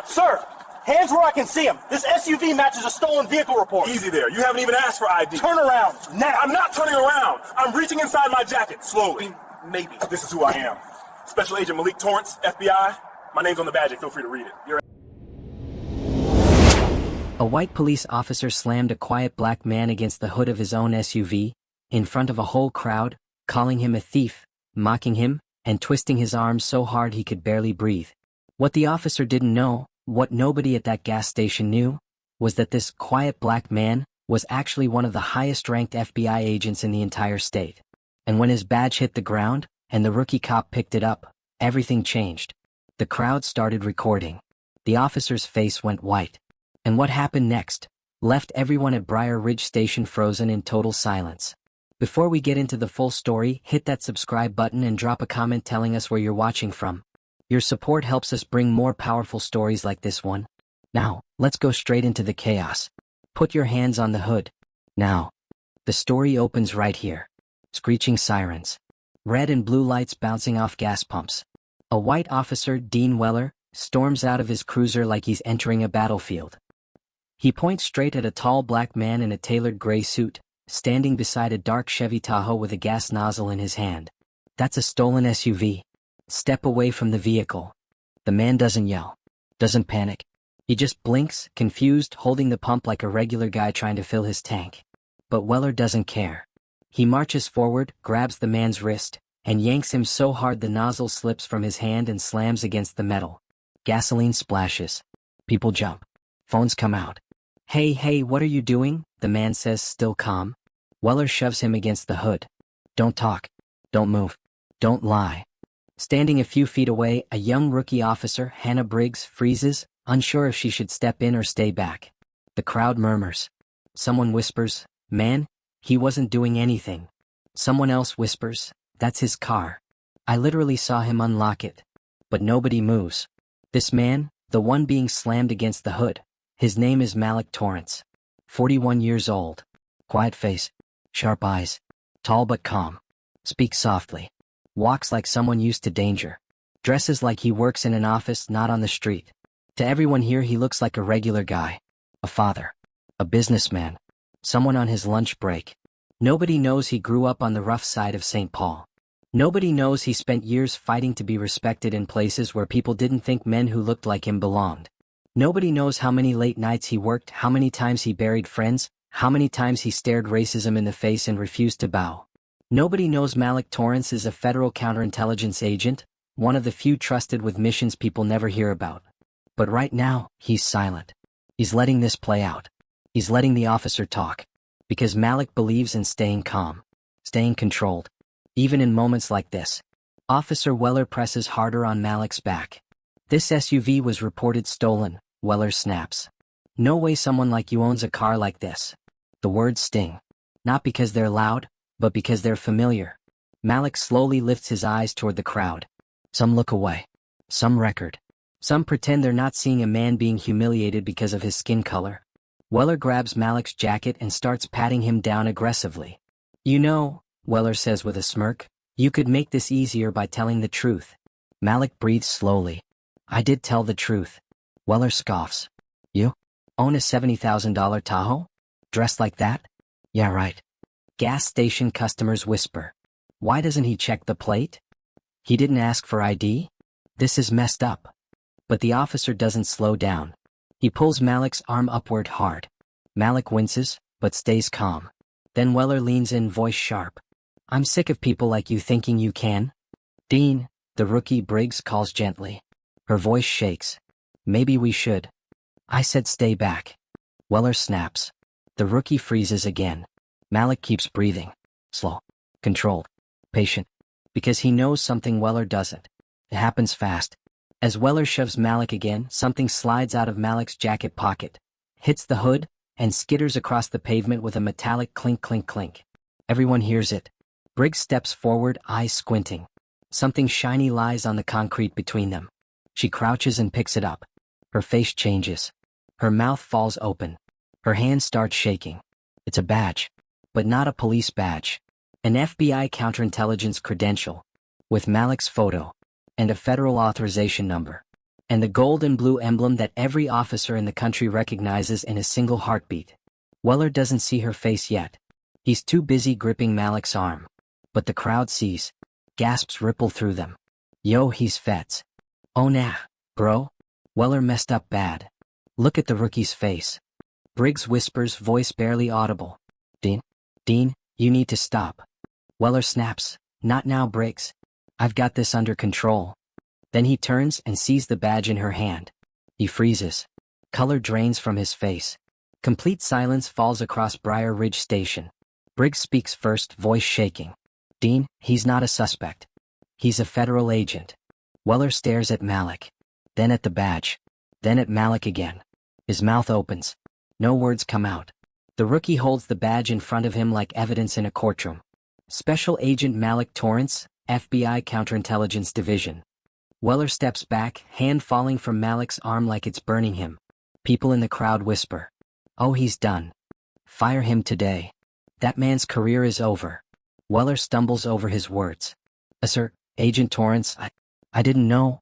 Sir, hands where I can see him. This SUV matches a stolen vehicle report. Easy there. You haven't even asked for ID. Turn around, now. I'm not turning around. I'm reaching inside my jacket, slowly. Maybe. This is who I am. Special Agent Malik Torrance, FBI. My name's on the badge. Feel free to read it. A white police officer slammed a quiet black man against the hood of his own SUV, in front of a whole crowd, calling him a thief, mocking him, and twisting his arms so hard he could barely breathe. What the officer didn't know, what nobody at that gas station knew, was that this quiet black man was actually one of the highest-ranked FBI agents in the entire state. And when his badge hit the ground, and the rookie cop picked it up, everything changed. The crowd started recording. The officer's face went white. And what happened next left everyone at Briar Ridge Station frozen in total silence. Before we get into the full story, hit that subscribe button and drop a comment telling us where you're watching from. Your support helps us bring more powerful stories like this one. Now, let's go straight into the chaos. Put your hands on the hood. Now. The story opens right here. Screeching sirens. Red and blue lights bouncing off gas pumps. A white officer, Dean Weller, storms out of his cruiser like he's entering a battlefield. He points straight at a tall black man in a tailored gray suit, standing beside a dark Chevy Tahoe with a gas nozzle in his hand. That's a stolen SUV. Step away from the vehicle. The man doesn't yell. Doesn't panic. He just blinks, confused, holding the pump like a regular guy trying to fill his tank. But Weller doesn't care. He marches forward, grabs the man's wrist, and yanks him so hard the nozzle slips from his hand and slams against the metal. Gasoline splashes. People jump. Phones come out. Hey, what are you doing? The man says, still calm. Weller shoves him against the hood. Don't talk. Don't move. Don't lie. Standing a few feet away, a young rookie officer, Hannah Briggs, freezes, unsure if she should step in or stay back. The crowd murmurs. Someone whispers, man, he wasn't doing anything. Someone else whispers, that's his car. I literally saw him unlock it. But nobody moves. This man, the one being slammed against the hood, his name is Malik Torrance. 41 years old. Quiet face. Sharp eyes. Tall but calm. Speaks softly. Walks like someone used to danger. Dresses like he works in an office, not on the street. To everyone here he looks like a regular guy. A father. A businessman. Someone on his lunch break. Nobody knows he grew up on the rough side of St. Paul. Nobody knows he spent years fighting to be respected in places where people didn't think men who looked like him belonged. Nobody knows how many late nights he worked, how many times he buried friends, how many times he stared racism in the face and refused to bow. Nobody knows Malik Torrance is a federal counterintelligence agent, one of the few trusted with missions people never hear about. But right now, he's silent. He's letting this play out. He's letting the officer talk. Because Malik believes in staying calm, staying controlled. Even in moments like this, Officer Weller presses harder on Malik's back. This SUV was reported stolen, Weller snaps. No way someone like you owns a car like this. The words sting. Not because they're loud, but because they're familiar. Malik slowly lifts his eyes toward the crowd. Some look away. Some record. Some pretend they're not seeing a man being humiliated because of his skin color. Weller grabs Malik's jacket and starts patting him down aggressively. You know, Weller says with a smirk, you could make this easier by telling the truth. Malik breathes slowly. I did tell the truth. Weller scoffs. You? Own a $70,000 Tahoe? Dressed like that? Yeah, right. Gas station customers whisper. Why doesn't he check the plate? He didn't ask for ID? This is messed up. But the officer doesn't slow down. He pulls Malik's arm upward hard. Malik winces, but stays calm. Then Weller leans in, voice sharp. I'm sick of people like you thinking you can. Dean, the rookie Briggs calls gently. Her voice shakes. Maybe we should. I said stay back. Weller snaps. The rookie freezes again. Malik keeps breathing. Slow. Controlled. Patient. Because he knows something Weller doesn't. It happens fast. As Weller shoves Malik again, something slides out of Malik's jacket pocket, hits the hood, and skitters across the pavement with a metallic clink clink clink. Everyone hears it. Briggs steps forward, eyes squinting. Something shiny lies on the concrete between them. She crouches and picks it up. Her face changes. Her mouth falls open. Her hand starts shaking. It's a badge. But not a police badge. An FBI counterintelligence credential. With Malik's photo. And a federal authorization number. and the gold and blue emblem that every officer in the country recognizes in a single heartbeat. Weller doesn't see her face yet. He's too busy gripping Malik's arm. But the crowd sees. Gasps ripple through them. Yo, he's feds. Oh nah, bro. Weller messed up bad. Look at the rookie's face. Briggs whispers, voice barely audible. Dean, you need to stop. Weller snaps. Not now, Briggs. I've got this under control. Then he turns and sees the badge in her hand. He freezes. Color drains from his face. Complete silence falls across Briar Ridge Station. Briggs speaks first, voice shaking. Dean, he's not a suspect. He's a federal agent. Weller stares at Malik. Then at the badge. Then at Malik again. His mouth opens. No words come out. The rookie holds the badge in front of him like evidence in a courtroom. Special Agent Malik Torrance, FBI Counterintelligence Division. Weller steps back, hand falling from Malik's arm like it's burning him. People in the crowd whisper. Oh, he's done. Fire him today. That man's career is over. Weller stumbles over his words. Sir, Agent Torrance, I didn't know,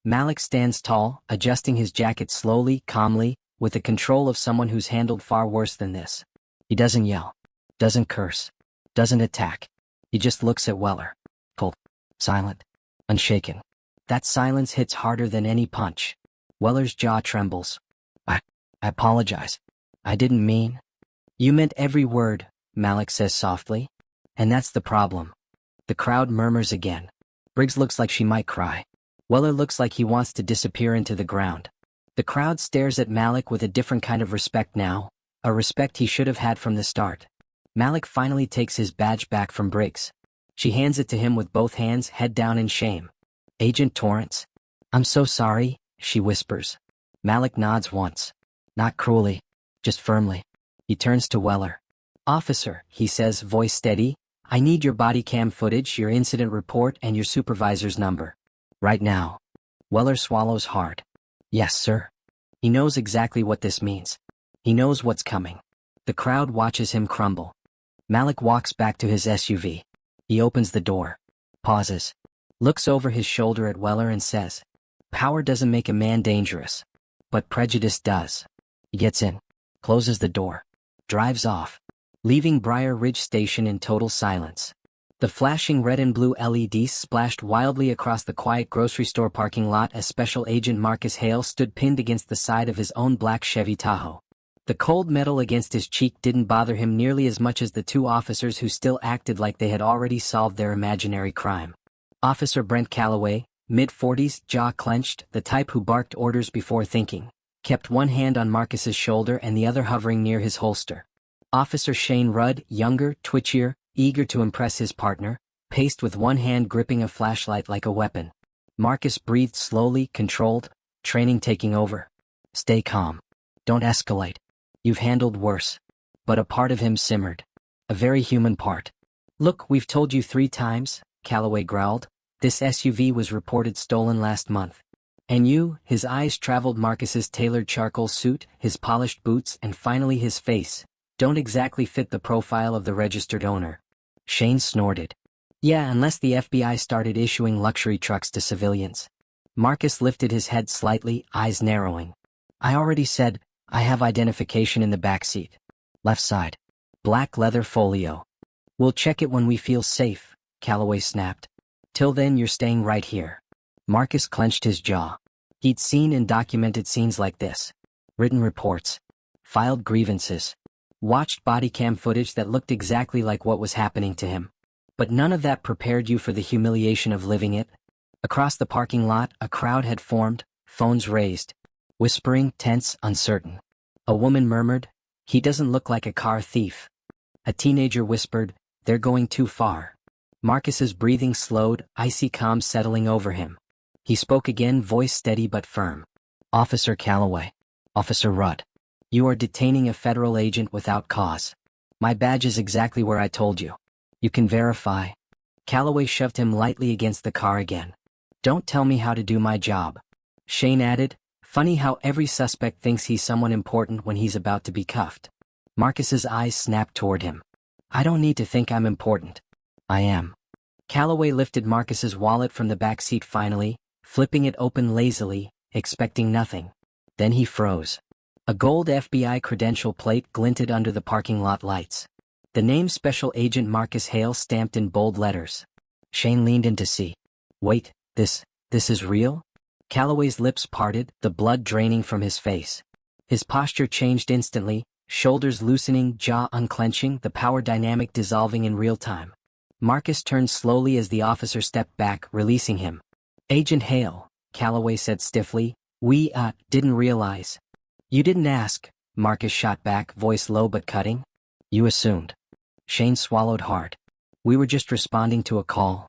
Malik stands tall, adjusting his jacket slowly, calmly, with the control of someone who's handled far worse than this. He doesn't yell. Doesn't curse. Doesn't attack. He just looks at Weller. Cold. Silent. Unshaken. That silence hits harder than any punch. Weller's jaw trembles. I apologize. I didn't mean. You meant every word, Malik says softly. And that's the problem. The crowd murmurs again. Briggs looks like she might cry. Weller looks like he wants to disappear into the ground. The crowd stares at Malik with a different kind of respect now, a respect he should have had from the start. Malik finally takes his badge back from Briggs. She hands it to him with both hands, head down in shame. Agent Torrance. I'm so sorry, she whispers. Malik nods once. Not cruelly, just firmly. He turns to Weller. Officer, he says, voice steady, I need your body cam footage, your incident report, and your supervisor's number. Right now. Weller swallows hard. Yes, sir. He knows exactly what this means. He knows what's coming. The crowd watches him crumble. Malik walks back to his SUV. He opens the door. Pauses. Looks over his shoulder at Weller and says, Power doesn't make a man dangerous. But prejudice does. He gets in. Closes the door. Drives off. Leaving Briar Ridge Station in total silence. The flashing red and blue LEDs splashed wildly across the quiet grocery store parking lot as Special Agent Marcus Hale stood pinned against the side of his own black Chevy Tahoe. The cold metal against his cheek didn't bother him nearly as much as the two officers who still acted like they had already solved their imaginary crime. Officer Brent Calloway, mid-40s, jaw clenched, the type who barked orders before thinking, kept one hand on Marcus's shoulder and the other hovering near his holster. Officer Shane Rudd, younger, twitchier, eager to impress his partner, paced with one hand gripping a flashlight like a weapon. Marcus breathed slowly, controlled, training taking over. Stay calm. Don't escalate. You've handled worse. But a part of him simmered. A very human part. Look, we've told you 3 times, Calloway growled. This SUV was reported stolen last month. And you, his eyes traveled Marcus's tailored charcoal suit, his polished boots, and finally his face. Don't exactly fit the profile of the registered owner. Shane snorted. Yeah, unless the FBI started issuing luxury trucks to civilians. Marcus lifted his head slightly, eyes narrowing. I already said, I have identification in the back seat. Left side. Black leather folio. We'll check it when we feel safe, Calloway snapped. Till then you're staying right here. Marcus clenched his jaw. He'd seen and documented scenes like this. Written reports. Filed grievances. Watched body cam footage that looked exactly like what was happening to him. But none of that prepared you for the humiliation of living it. Across the parking lot, a crowd had formed, phones raised. Whispering, tense, uncertain. A woman murmured, he doesn't look like a car thief. A teenager whispered, they're going too far. Marcus's breathing slowed, icy calm settling over him. He spoke again, voice steady but firm. Officer Calloway. Officer Rudd. You are detaining a federal agent without cause. My badge is exactly where I told you. You can verify. Calloway shoved him lightly against the car again. Don't tell me how to do my job. Shane added, funny how every suspect thinks he's someone important when he's about to be cuffed. Marcus's eyes snapped toward him. I don't need to think I'm important. I am. Calloway lifted Marcus's wallet from the back seat finally, flipping it open lazily, expecting nothing. Then he froze. A gold FBI credential plate glinted under the parking lot lights. The name Special Agent Marcus Hale stamped in bold letters. Shane leaned in to see. Wait, this is real? Calloway's lips parted, the blood draining from his face. His posture changed instantly, shoulders loosening, jaw unclenching, the power dynamic dissolving in real time. Marcus turned slowly as the officer stepped back, releasing him. Agent Hale, Calloway said stiffly, we, didn't realize. You didn't ask, Marcus shot back, voice low but cutting. You assumed. Shane swallowed hard. We were just responding to a call.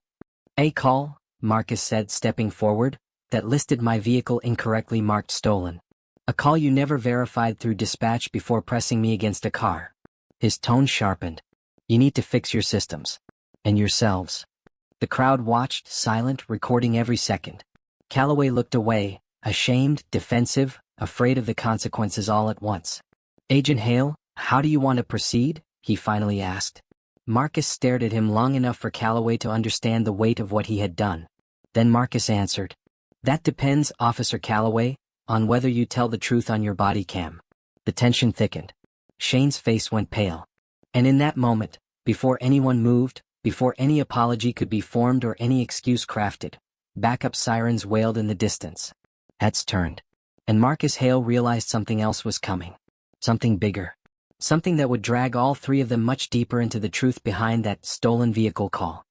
A call, Marcus said, stepping forward, that listed my vehicle incorrectly marked stolen. A call you never verified through dispatch before pressing me against a car. His tone sharpened. You need to fix your systems. And yourselves. The crowd watched, silent, recording every second. Calloway looked away, ashamed, defensive, afraid of the consequences all at once. Agent Hale, how do you want to proceed? He finally asked. Marcus stared at him long enough for Calloway to understand the weight of what he had done. Then Marcus answered. That depends, Officer Calloway, on whether you tell the truth on your body cam. The tension thickened. Shane's face went pale. And in that moment, before anyone moved, before any apology could be formed or any excuse crafted, backup sirens wailed in the distance. Heads turned. And Marcus Hale realized something else was coming. Something bigger. Something that would drag all three of them much deeper into the truth behind that stolen vehicle call.